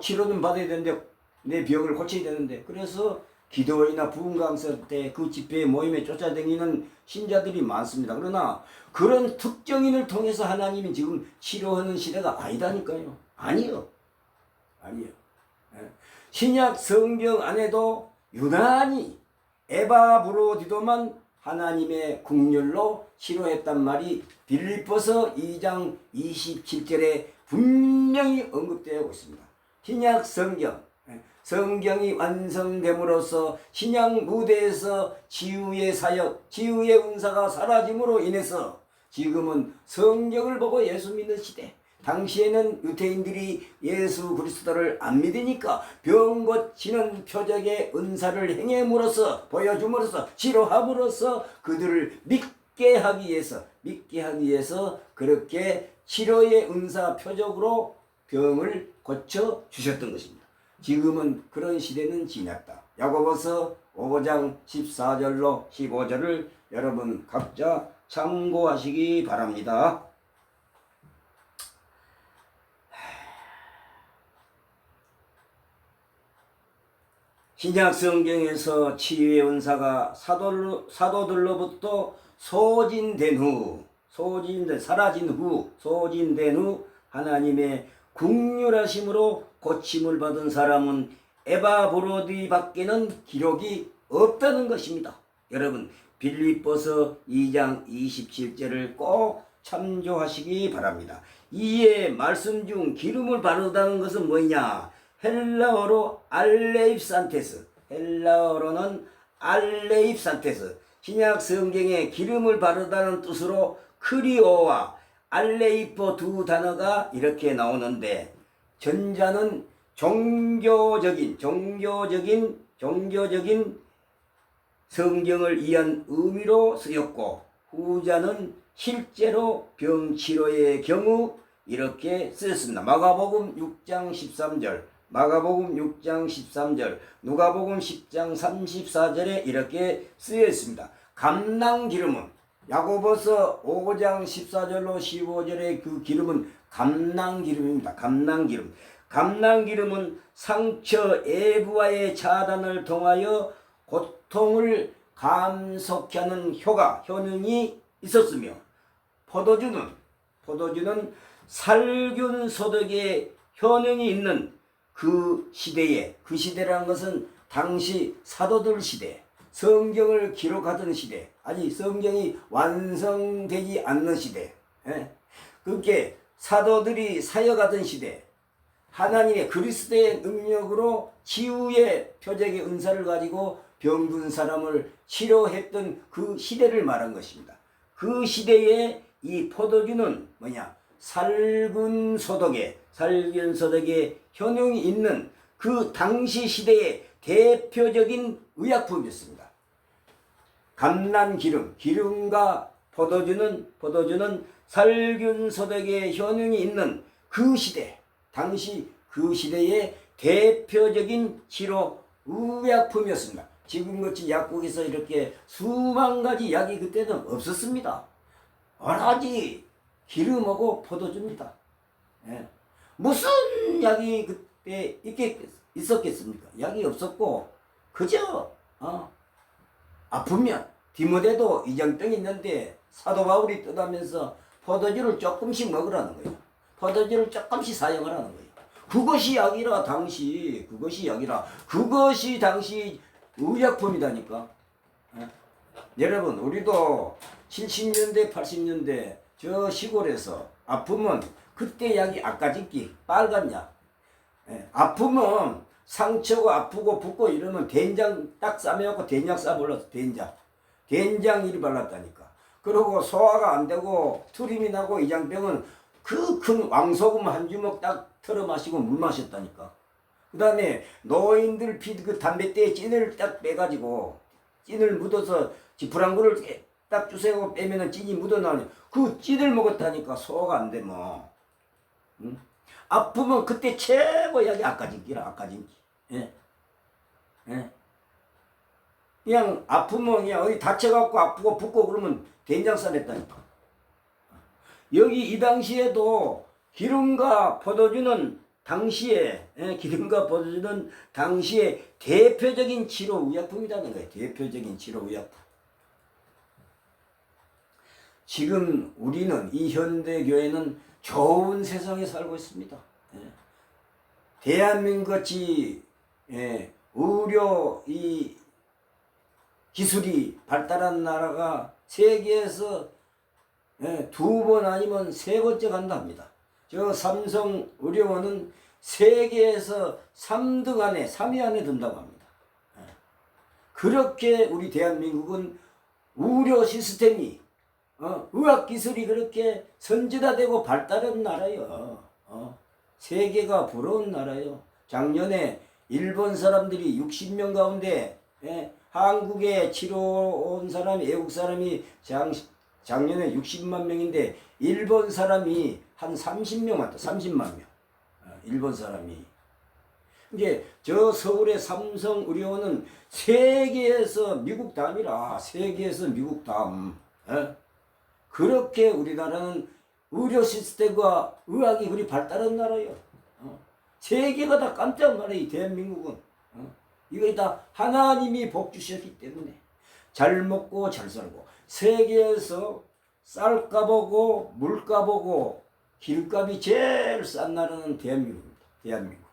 A: 치료 좀 받아야 되는데 내 병을 고쳐야 되는데 그래서 기도회나 부흥강사 때 그 집회 모임에 쫓아다니는 신자들이 많습니다. 그러나 그런 특정인을 통해서 하나님이 지금 치료하는 시대가 아니다니까요. 아니요. 신약 성경 안에도 유난히 에바브로디도만 하나님의 국률로 치료했단 말이 빌립보서 2장 27절에 분명히 언급되어 있습니다. 신약 성경이 완성됨으로써 신약 무대에서 치유의 사역, 치유의 은사가 사라짐으로 인해서 지금은 성경을 보고 예수 믿는 시대. 당시에는 유대인들이 예수 그리스도를 안 믿으니까 병 고치는 표적의 은사를 행함으로써 보여줌으로써 치료함으로써 그들을 믿게 하기 위해서 그렇게 치료의 은사 표적으로 병을 고쳐 주셨던 것입니다. 지금은 그런 시대는 지났다. 야고보서 5장 14절로 15절을 여러분 각자 참고하시기 바랍니다. 신약 성경에서 치유의 은사가 사도들로부터 사라진 후 하나님의 국률하심으로 고침을 받은 사람은 에바브로디 밖에는 기록이 없다는 것입니다. 여러분 빌립보서 2장 27절을 꼭 참조하시기 바랍니다. 이에 말씀 중 기름을 바르다는 것은 뭐냐? 헬라어로 알레입산테스, 헬라어로는 알레입산테스, 신약 성경에 기름을 바르다는 뜻으로 크리오와 알레이포 두 단어가 이렇게 나오는데, 전자는 종교적인 성경을 이해한 의미로 쓰였고, 후자는 실제로 병치료의 경우 이렇게 쓰였습니다. 마가복음 6장 13절, 누가복음 10장 34절에 이렇게 쓰여 있습니다. 감낭기름은 야고보서 5장 14절로 15절의 그 기름은 감낭기름입니다. 감낭기름은 상처 에부와의 차단을 통하여 고통을 감속케 하는 효능이 있었으며, 포도주는 살균 소독의 효능이 있는 그 시대라는 것은 당시 사도들 시대, 성경을 기록하던 시대, 아직 성경이 완성되지 않는 시대, 그렇게 사도들이 사역하던 시대, 하나님의 그리스도의 능력으로 치유의 표적의 은사를 가지고 병든 사람을 치료했던 그 시대를 말한 것입니다. 그 시대에 이 포도주는 뭐냐? 살균 소독의 효능이 있는 그 당시 시대의 대표적인 의약품이었습니다. 기름과 포도주는 살균 소독의 효능이 있는 그 시대, 당시 그 시대의 대표적인 치료 의약품이었습니다. 지금같이 약국에서 이렇게 수만 가지 약이 그때는 없었습니다. 오로지 기름하고 포도주입니다. 무슨 약이 그때 있었겠습니까? 약이 없었고, 그저 아프면 디모데도 이정병이 있는데 사도 바울이 뜨다면서 포도주를 조금씩 먹으라는 거예요. 포도주를 조금씩 사용하라는 거예요. 그것이 약이라, 당시 의약품이다니까. 여러분, 우리도 70년대 80년대 저 시골에서 아프면 그때 약이 아까짓기 빨간 약, 아프면 상처가 아프고 붓고 이러면 된장 딱 싸매갖고 된장 싸발랐어. 된장 이리 발랐다니까. 그리고 소화가 안 되고 트림이 나고 이장병은 그 큰 왕소금 한 주먹 딱 털어 마시고 물 마셨다니까. 그 다음에 노인들 그 담뱃대에 찐을 딱 빼가지고 찐을 묻어서 지푸랑구를 딱 주세요 빼면은 찐이 묻어나오니 그 찐을 먹었다니까. 소화가 안 돼 뭐. 응? 아프면 그때 최고 약이 아까진기라. 그냥 아프면 그냥 어디 다쳐갖고 아프고 붓고 그러면 된장 싸냈다니까. 여기 이 당시에도 기름과 포도주는 당시에 대표적인 치료 의약품이라는 거예요. 대표적인 치료 의약품. 지금 우리는 이 현대교회는 좋은 세상에 살고 있습니다. 대한민국같이 의료 이 기술이 발달한 나라가 세계에서 2번 아니면 3번째 간다 합니다. 저 삼성 의료원은 세계에서 3등 안에 3위 안에 든다고 합니다. 그렇게 우리 대한민국은 의료 시스템이 의학기술이 그렇게 선진화되고 발달한 나라요. 세계가 부러운 나라요. 작년에 일본 사람들이 60명 가운데 한국에 치료 온 사람이, 외국 사람이 작년에 60만 명인데 일본 사람이 한 30명 왔다. 30만 명. 일본 사람이. 이게 저 서울의 삼성의료원은 세계에서 미국 다음이라. 세계에서 미국 다음. 에? 그렇게 우리나라는 의료 시스템과 의학이 그리 발달한 나라예요. 세계가 다 깜짝 놀라요. 이 대한민국은. 이거 다 하나님이 복 주셨기 때문에 잘 먹고 잘 살고, 세계에서 쌀값 오고 물값 오고 기름값이 제일 싼 나라는 대한민국입니다. 대한민국.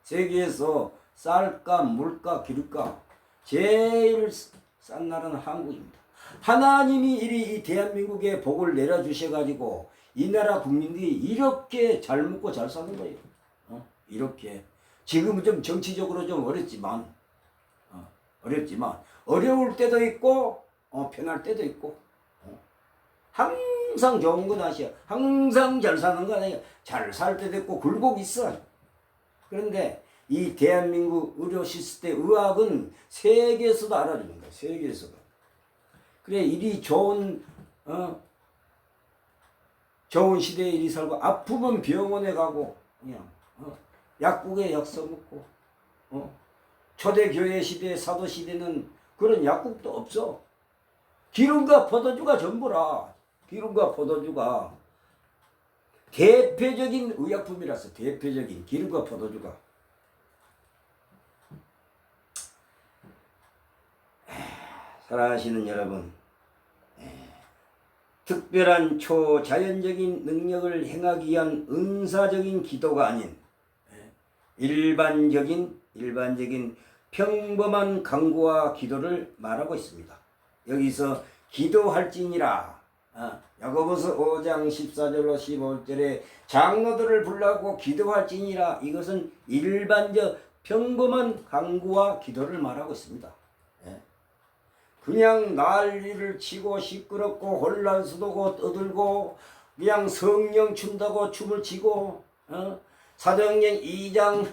A: 세계에서 쌀값, 물값, 기름값 제일 싼 나라는 한국입니다. 하나님이 이 대한민국에 복을 내려주셔가지고 이 나라 국민들이 이렇게 잘 먹고 잘 사는 거예요. 이렇게. 지금은 좀 정치적으로 좀 어렵지만, 어려울 때도 있고, 편할 때도 있고, 항상 좋은 건 아시아. 항상 잘 사는 건 아니야. 잘 살 때도 있고, 굴곡 있어. 그런데 이 대한민국 의료 시스템, 의학은 세계에서도 알아주는 거야. 세계에서도. 그래, 이리 좋은 시대에 이리 살고, 아프면 병원에 가고, 그냥, 약국에 약 써먹고, 초대교회 시대, 사도 시대는 그런 약국도 없어. 기름과 포도주가 전부라. 기름과 포도주가 대표적인 의약품이라서. 대표적인 기름과 포도주가. 사랑하시는 여러분, 특별한 초자연적인 능력을 행하기 위한 은사적인 기도가 아닌 일반적인 평범한 간구와 기도를 말하고 있습니다. 여기서 기도할지니라, 야고보서 5장 14절로 15절에 장로들을 불러고 기도할지니라, 이것은 일반적 평범한 간구와 기도를 말하고 있습니다. 그냥 난리를 치고 시끄럽고 혼란스럽고 떠들고 그냥 성령 춘다고 춤을 치고, 사도행전 2장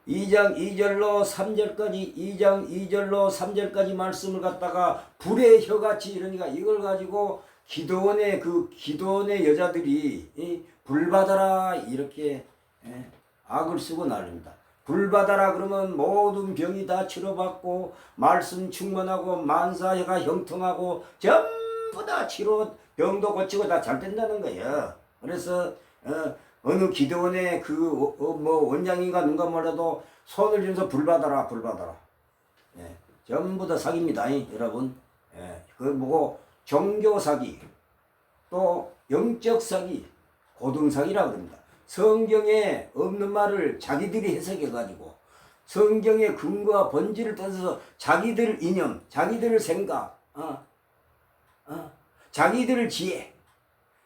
A: 2절로 3절까지 2장 2절로 3절까지 말씀을 갖다가 불의 혀같이 이러니까 이걸 가지고 기도원의 여자들이 불 받아라 이렇게 악을 쓰고 난립니다. 불 받아라 그러면 모든 병이 다 치료받고 말씀 충만하고 만사가 형통하고 전부 다 치료, 병도 고치고 다 잘 된다는 거예요. 그래서 어느 기도원의 원장인가 누가 뭐라도 손을 들면서 불 받아라. 전부 다 사기입니다, 여러분. 그걸 보고 종교 사기, 또 영적 사기, 고등 사기라고 합니다. 성경에 없는 말을 자기들이 해석해가지고 성경의 근거와 본질을 떠나서 자기들 이념, 자기들 생각, 자기들 지혜,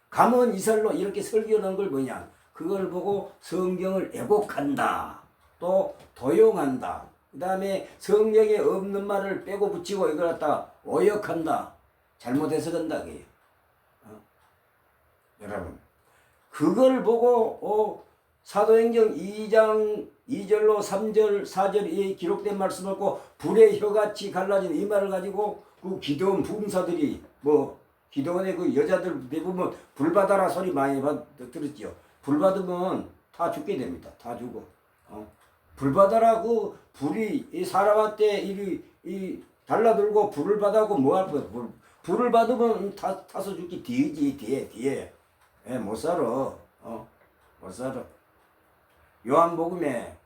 A: 감언 이설로 이렇게 설교하는 걸 뭐냐? 그걸 보고 성경을 왜곡한다, 또 도용한다, 그 다음에 성경에 없는 말을 빼고 붙이고 이걸 갖다 오역한다, 잘못 해석한다 그게요. 여러분, 그걸 보고 사도행전 2장 2절로 3절 4절에 기록된 말씀을 갖고 불의 혀같이 갈라진 이 말을 가지고 그 기도원 부흥사들이 기도원의 그 여자들 대부분 불 받아라 소리 많이 들었죠. 불 받으면 다 죽게 됩니다. 다 죽어. 불 받아라, 그 불이 사람한테 이 달라들고 불을 받아고 뭐 할 거야. 불을 받으면 타서 죽기 뒤에. 못 살아. 못 살아. 요한복음에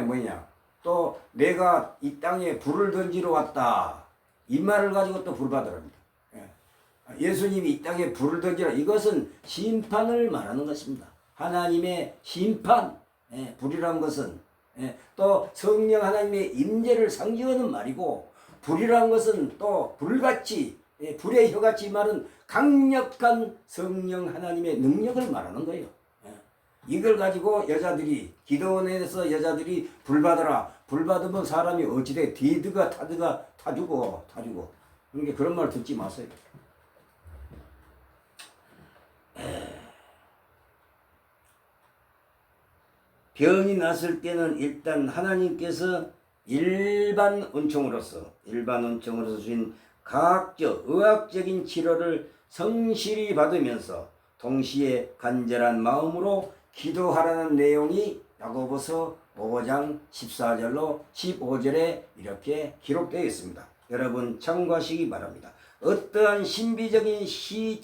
A: 뭐냐? 또 내가 이 땅에 불을 던지러 왔다. 이 말을 가지고 또 불 받으랍니다. 예수님이 이 땅에 불을 던지라. 이것은 심판을 말하는 것입니다. 하나님의 심판. 불이란 것은 또 성령 하나님의 임재를 상징하는 말이고, 불이란 것은 또 불같이, 불의 혀같이 말은 강력한 성령 하나님의 능력을 말하는 거예요. 이걸 가지고 기도원에서 여자들이 불 받아라. 불 받으면 사람이 어찌돼? 디드가 타드가 타 죽어. 그러니까 그런 말 듣지 마세요. 병이 났을 때는 일단 하나님께서 일반 은총으로서 주신 과학적, 의학적인 치료를 성실히 받으면서 동시에 간절한 마음으로 기도하라는 내용이 야고보서 5장 14절로 15절에 이렇게 기록되어 있습니다. 여러분 참고하시기 바랍니다. 어떠한 신비적인 신유의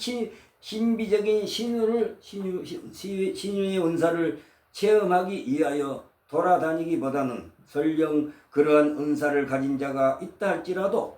A: 은사를 체험하기 위하여 돌아다니기보다는 설령 그러한 은사를 가진 자가 있다 할지라도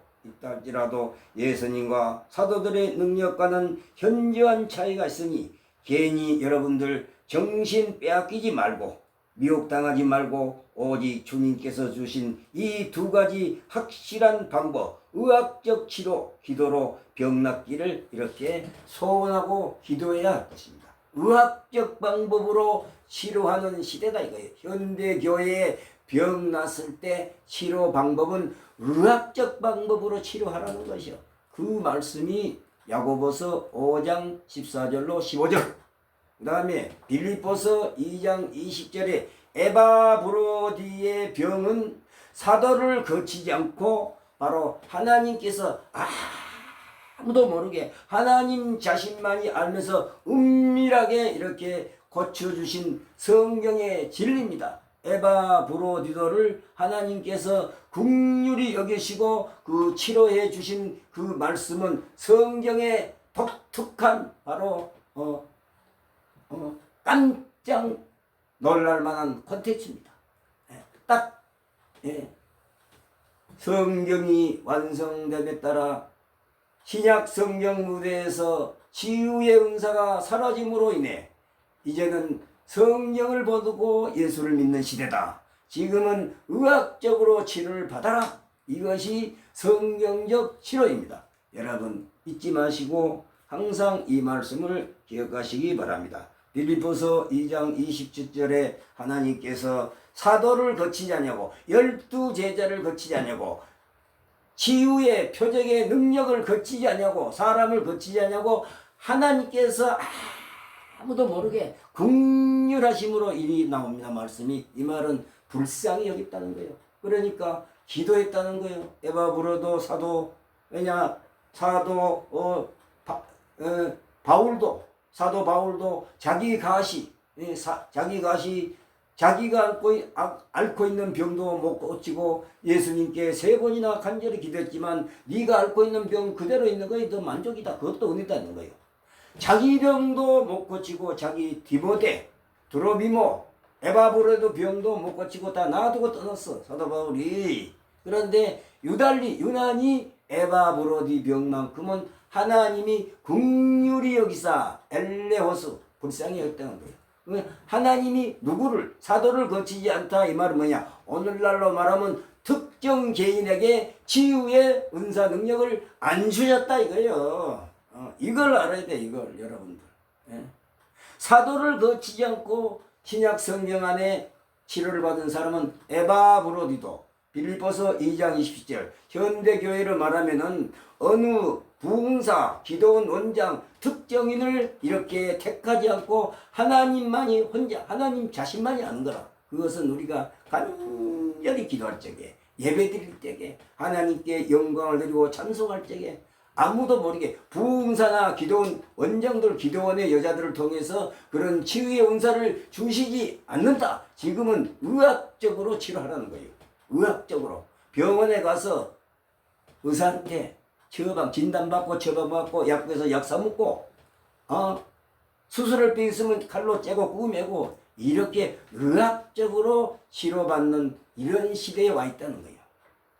A: 예수님과 사도들의 능력과는 현저한 차이가 있으니 괜히 여러분들 정신 빼앗기지 말고 미혹당하지 말고 오직 주님께서 주신 이 두 가지 확실한 방법, 의학적 치료, 기도로 병 낫기를 이렇게 소원하고 기도해야 할 것입니다. 의학적 방법으로 치료하는 시대다 이거예요. 현대교회에 병 났을 때 치료 방법은 의학적 방법으로 치료하라는 것이요. 그 말씀이 야고보서 5장 14절로 15절, 그 다음에 빌립보서 2장 20절에 에바브로디의 병은 사도를 거치지 않고 바로 하나님께서 아무도 모르게 하나님 자신만이 알면서 은밀하게 이렇게 고쳐주신 성경의 진리입니다. 에바브로디도를 하나님께서 긍휼히 여기시고 그 치료해 주신 그 말씀은 성경의 독특한 바로 깜짝 놀랄 만한 콘텐츠입니다. 딱 성경이 완성됨에 따라 신약 성경 무대에서 치유의 은사가 사라짐으로 인해 이제는 성경을 보고 예수를 믿는 시대다. 지금은 의학적으로 치료를 받아라. 이것이 성경적 치료입니다. 여러분 잊지 마시고 항상 이 말씀을 기억하시기 바랍니다. 빌립보서 2장 27절에 하나님께서 사도를 거치지 않냐고, 12제자를 거치지 않냐고, 치유의 표적의 능력을 거치지 않냐고, 사람을 거치지 않냐고 하나님께서 아무도 모르게 긍휼하심으로 일이 나옵니다. 말씀이. 이 말은 불쌍히 여겼다는 거예요. 그러니까 기도했다는 거예요. 에바브로도 사도, 왜냐 사도 사도 바울도 자기 가시, 자기가 앓고 있는 병도 못 고치고 예수님께 3번이나 간절히 기도했지만 네가 앓고 있는 병 그대로 있는 거에 더 만족이다. 그것도 은혜다는 거예요. 자기 병도 못 고치고 자기 디모데, 드로비모, 에바브로도 병도 못 고치고 다 놔두고 떠났어. 사도 바울이. 그런데 유난히 에바브로디 병만큼은 하나님이 긍휼히 여기사 엘레호스 불쌍히 여겼다는 거예요. 하나님이 누구를 사도를 거치지 않다 이 말은 뭐냐? 오늘날로 말하면 특정 개인에게 치유의 은사 능력을 안 주셨다 이거예요. 이걸 알아야 돼. 이걸 여러분들. 사도를 거치지 않고 신약 성경 안에 치료를 받은 사람은 에바브로디도, 빌립보서 2장 20절, 현대교회를 말하면은 어느 부흥사, 기도원 원장, 특정인을 이렇게 택하지 않고 하나님만이 혼자, 하나님 자신만이 아는 거라. 그것은 우리가 간절히 기도할 적에, 예배 드릴 때에, 하나님께 영광을 드리고 찬송할 적에 아무도 모르게 부흥사나 기도원 원장들, 기도원의 여자들을 통해서 그런 치유의 은사를 주시지 않는다. 지금은 의학적으로 치료하라는 거예요. 의학적으로 병원에 가서 의사한테 진단받고 처방받고 약국에서 약 사먹고 수술할 病 있으면 칼로 째고 구매고 이렇게 의학적으로 치료받는 이런 시대에 와 있다는 거예요.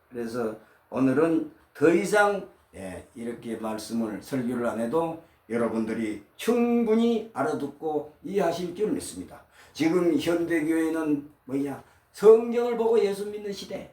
A: 그래서 오늘은 더 이상 이렇게 말씀을 설교를 안 해도 여러분들이 충분히 알아듣고 이해하실 줄 믿습니다. 지금 현대교회는 뭐냐? 성경을 보고 예수 믿는 시대.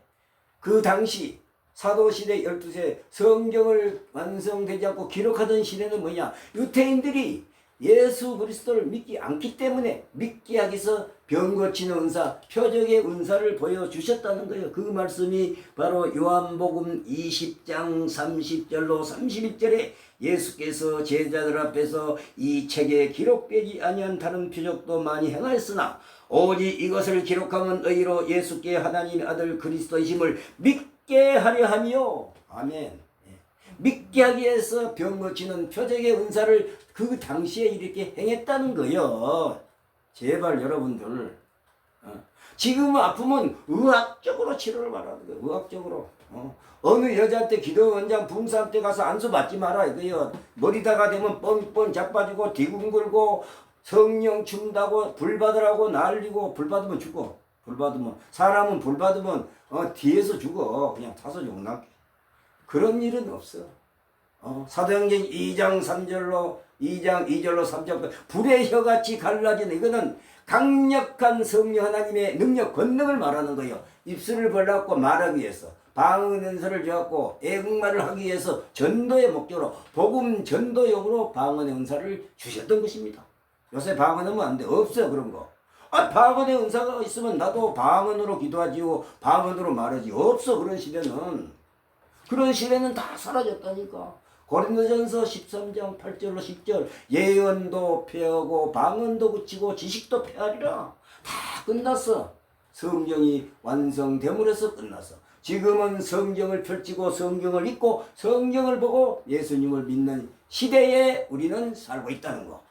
A: 그 당시 사도시대 12세 성경을 완성되지 않고 기록하던 시대는 뭐냐? 유태인들이 예수 그리스도를 믿지 않기 때문에 믿게 하기 위해서 병 고치는 은사, 표적의 은사를 보여주셨다는 거예요. 그 말씀이 바로 요한복음 20장 30절로 31절에 예수께서 제자들 앞에서 이 책에 기록되지 아니한 다른 표적도 많이 행하였으나 오직 이것을 기록하면 의로 예수께 하나님의 아들 그리스도이심을 믿게 하려 함이요. 아멘. 믿게 하기 위해서 병 고치는 표적의 은사를 그 당시에 이렇게 행했다는 거요. 제발 여러분들 지금 아프면 의학적으로 치료를 받아야 돼요. 의학적으로. 어느 여자한테 기도원장 붕삼 때 가서 안수 받지 마라 이거요. 머리다가 되면 뻔뻔 자빠지고 뒤궁글고 성령 춘다고 불 받으라고 난리고 불 받으면 죽어. 불 받으면 사람은 불 받으면 뒤에서 죽어. 그냥 타서 용납. 그런 일은 없어. 사도행전 2장 3절로 2장 2절로 3절 불의 혀같이 갈라지는 이거는 강력한 성령 하나님의 능력 권능을 말하는 거예요. 입술을 벌렸고 말하기 위해서 방언 은사를 주었고 애국말을 하기 위해서 전도의 목적으로 복음 전도용으로 방언의 은사를 주셨던 것입니다. 요새 방언하면 안 돼. 없어 그런 거. 방언의 은사가 있으면 나도 방언으로 기도하지요. 방언으로 말하지. 없어 그런 시대는. 그런 시대는 다 사라졌다니까. 고린도전서 13장 8절로 10절 예언도 폐하고 방언도 그치고 지식도 폐하리라. 다 끝났어. 성경이 완성됨으로써 끝났어. 지금은 성경을 펼치고 성경을 읽고 성경을 보고 예수님을 믿는 시대에 우리는 살고 있다는 거.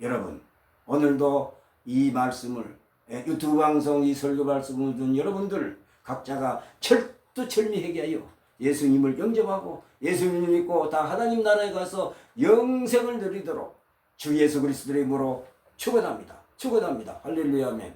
A: 여러분 오늘도 이 말씀을 유튜브 방송 이 설교 말씀을 듣는 여러분들 각자가 철두철미하게 하여 예수님을 영접하고 예수님을 믿고 다 하나님 나라에 가서 영생을 누리도록 주 예수 그리스도의 이름으로 축원합니다. 축원합니다. 할렐루야 아멘.